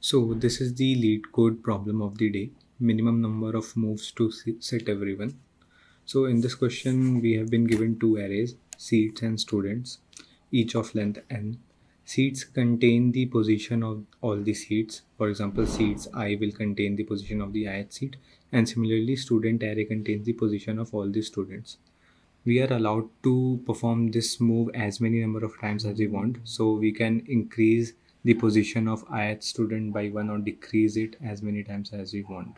So this is the Leetcode problem of the day. Minimum number of moves to set everyone. So in this question, we have been given two arrays, seats and students, each of length n. Seats contain the position of all the seats. For example, seats I will contain the position of the ith seat, and similarly, student array contains the position of all the students. We are allowed to perform this move as many number of times as we want, so we can increase the position of ith student by 1 or decrease it as many times as we want.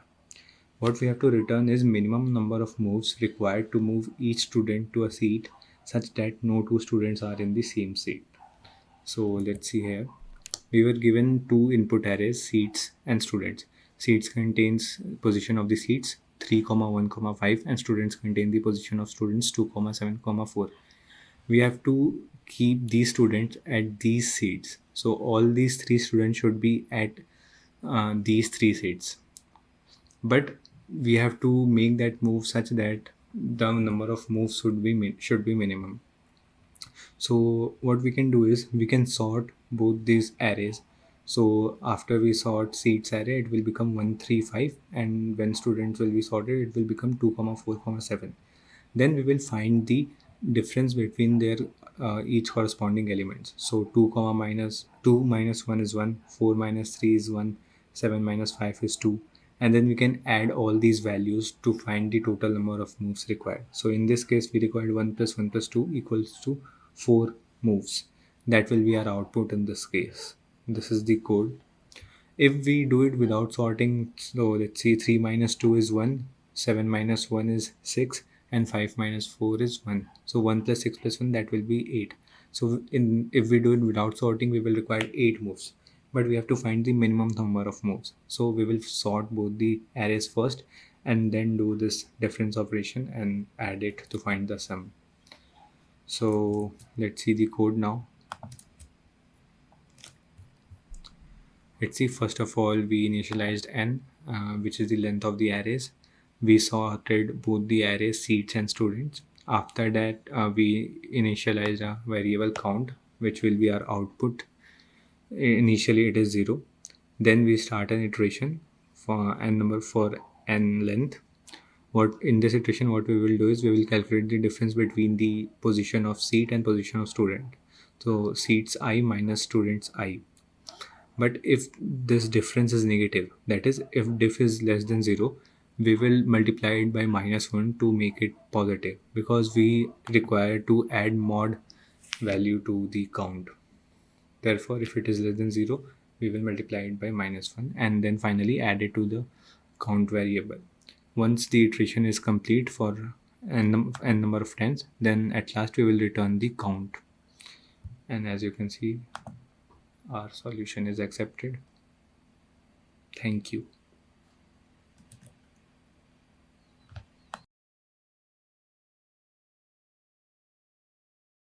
What we have to return is minimum number of moves required to move each student to a seat such that no two students are in the same seat. So let's see here. We were given two input arrays, seats and students. Seats contains position of the seats 3, 1, 5, and students contain the position of students 2, 7, 4. We have to keep these students at these seats. So all these three students should be at these three seats. But we have to make that move such that the number of moves should be minimum. So what we can do is we can sort both these arrays. So after we sort seats array, it will become 1, 3, 5, and when students will be sorted, it will become 2, 4, 7. Then we will find the difference between their each corresponding elements. So 2 comma minus 2 minus 1 is 1, 4 minus 3 is 1, 7 minus 5 is 2, and then we can add all these values to find the total number of moves required. So in this case, we required 1 plus 1 plus 2 equals to 4 moves. That will be our output in this case. This is the code. If we do it without sorting, so let's see, 3 minus 2 is 1, 7 minus 1 is 6, and 5 minus 4 is 1. So 1 plus 6 plus 1, that will be 8. So if we do it without sorting, we will require 8 moves. But we have to find the minimum number of moves. So we will sort both the arrays first and then do this difference operation and add it to find the sum. So let's see the code now. Let's see, first of all, we initialized n, which is the length of the arrays. We sorted both the arrays, seats and students. After that, we initialized a variable count, which will be our output. Initially, it is 0. Then we start an iteration for n length. In this iteration, what we will do is we will calculate the difference between the position of seat and position of student. So seats I minus students I. But if this difference is negative, that is, if diff is less than 0, we will multiply it by -1 to make it positive, because we require to add mod value to the count. Therefore, if it is less than 0, we will multiply it by -1 and then finally add it to the count variable. Once the iteration is complete for n number of times, then at last we will return the count. And as you can see, our solution is accepted. Thank you.